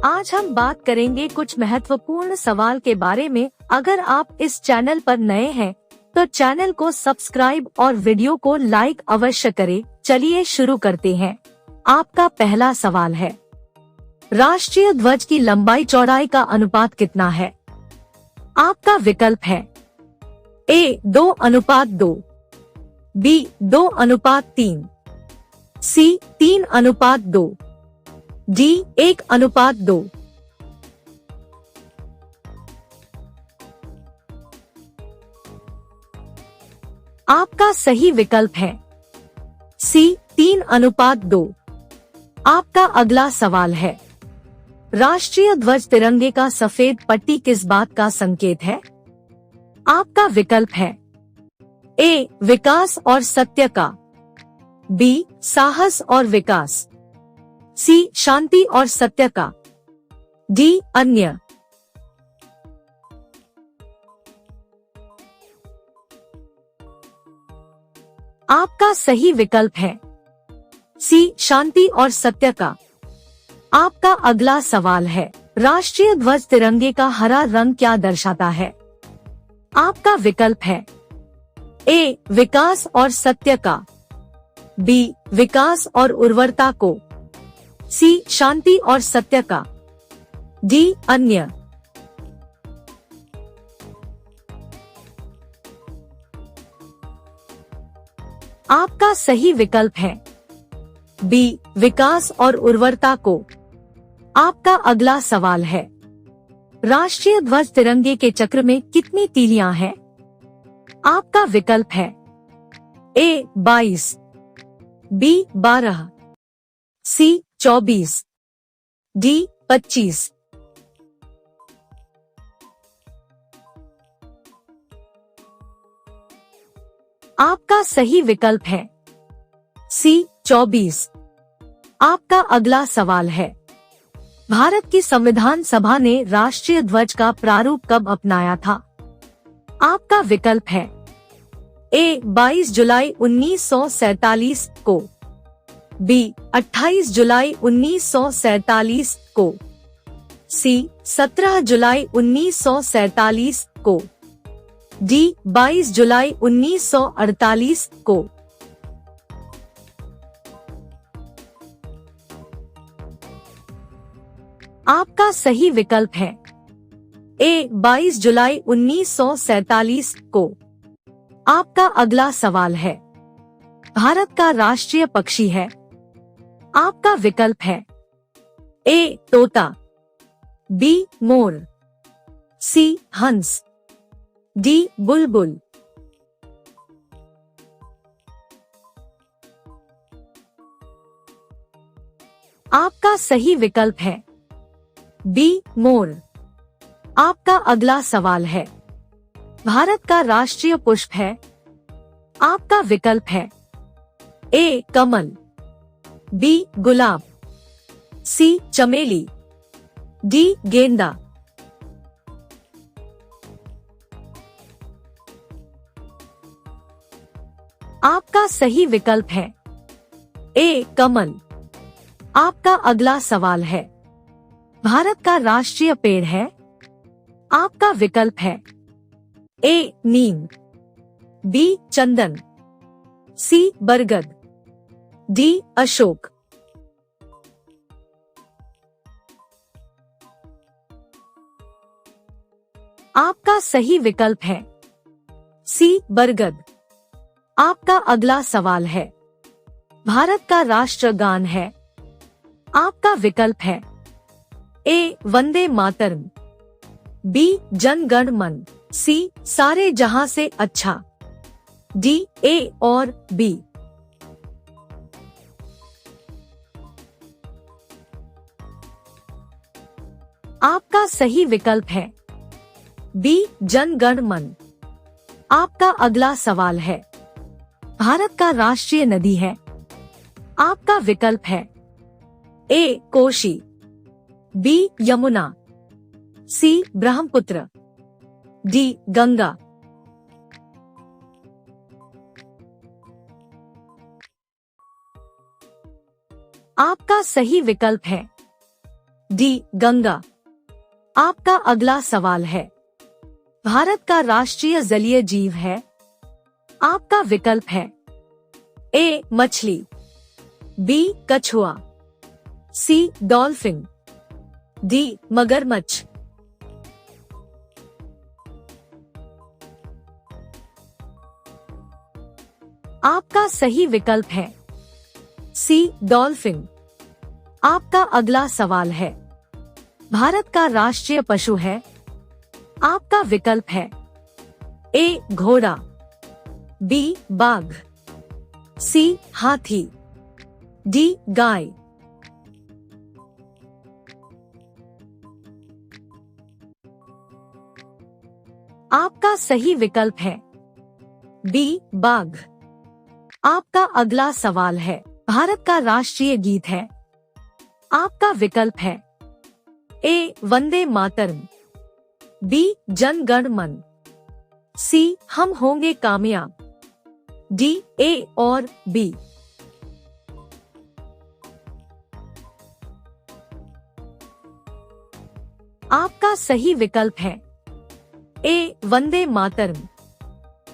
आज हम बात करेंगे कुछ महत्वपूर्ण सवाल के बारे में। अगर आप इस चैनल पर नए हैं तो चैनल को सब्सक्राइब और वीडियो को लाइक अवश्य करें। चलिए शुरू करते हैं। आपका पहला सवाल है, राष्ट्रीय ध्वज की लंबाई चौड़ाई का अनुपात कितना है? आपका विकल्प है A 2:2, B 2:3, C 3:2, D 1:2। आपका सही विकल्प है C 3:2। आपका अगला सवाल है, राष्ट्रीय ध्वज तिरंगे का सफेद पट्टी किस बात का संकेत है? आपका विकल्प है A विकास और सत्य का, B साहस और विकास, C शांति और सत्य का, D अन्य। आपका सही विकल्प है C शांति और सत्य का। आपका अगला सवाल है, राष्ट्रीय ध्वज तिरंगे का हरा रंग क्या दर्शाता है? आपका विकल्प है A विकास और सत्य का, B विकास और उर्वरता को, C शांति और सत्य का, D अन्य। आपका सही विकल्प है B विकास और उर्वरता को। आपका अगला सवाल है, राष्ट्रीय ध्वज तिरंगे के चक्र में कितनी तीलियां हैं? आपका विकल्प है A 22, B 12, C 24, D 25। आपका सही विकल्प है C 24। आपका अगला सवाल है, भारत की संविधान सभा ने राष्ट्रीय ध्वज का प्रारूप कब अपनाया था? आपका विकल्प है A 22 जुलाई 1947 को, B 28 जुलाई 1947 को, C 17 जुलाई 1947 को, D 22 जुलाई 1948 को। आपका सही विकल्प है A 22 जुलाई 1947 को। आपका अगला सवाल है, भारत का राष्ट्रीय पक्षी है? आपका विकल्प है A तोता, B मोर, C हंस, D बुलबुल। आपका सही विकल्प है B मोर। आपका अगला सवाल है, भारत का राष्ट्रीय पुष्प है? आपका विकल्प है A Kamal, B gulab, C चमेली, D गेंदा। आपका सही विकल्प है A कमल। आपका अगला सवाल है, भारत का राष्ट्रीय पेड़ है? आपका विकल्प है A Neem, B Chandan, C बरगद, D अशोक। आपका सही विकल्प है C बरगद। आपका अगला सवाल है, भारत का राष्ट्रगान है? आपका विकल्प है A वंदे मातरम, B जन गण मन, C सारे जहां से अच्छा, D A और B। आपका सही विकल्प है B जन गण मन। आपका अगला सवाल है, भारत का राष्ट्रीय नदी है? आपका विकल्प है A Koshi, B Yamuna, C Brahmaputra, D Ganga. आपका सही विकल्प है डी गंगा। आपका अगला सवाल है, भारत का राष्ट्रीय जलीय जीव है? आपका विकल्प है ए मछली, बी कछुआ, सी डॉल्फिन, डी मगरमच्छ। आपका सही विकल्प है सी डॉल्फिन। आपका अगला सवाल है, भारत का राष्ट्रीय पशु है? आपका विकल्प है ए घोड़ा, बी बाघ, सी हाथी, डी गाय। आपका सही विकल्प है बी बाघ। आपका अगला सवाल है, भारत का राष्ट्रीय गीत है? आपका विकल्प है ए वंदे मातरम, बी जन गण मन, सी हम होंगे कामयाब, डी ए और बी। आपका सही विकल्प है ए वंदे मातरम।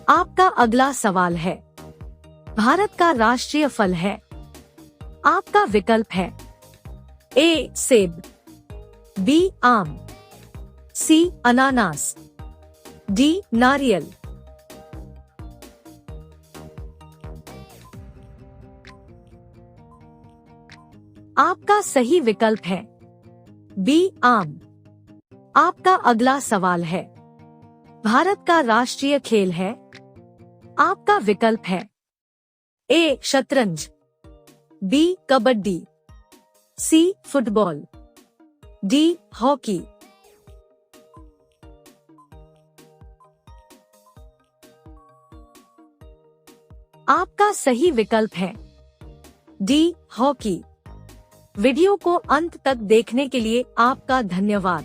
आपका अगला सवाल है, भारत का राष्ट्रीय फल है? आपका विकल्प है ए सेब, बी आम, सी अनानास, डी नारियल। आपका सही विकल्प है बी आम। आपका अगला सवाल है, भारत का राष्ट्रीय खेल है? आपका विकल्प है ए शतरंज, B kabaddi, C football, D hockey. आपका सही विकल्प है डी हॉकी। वीडियो को अंत तक देखने के लिए आपका धन्यवाद।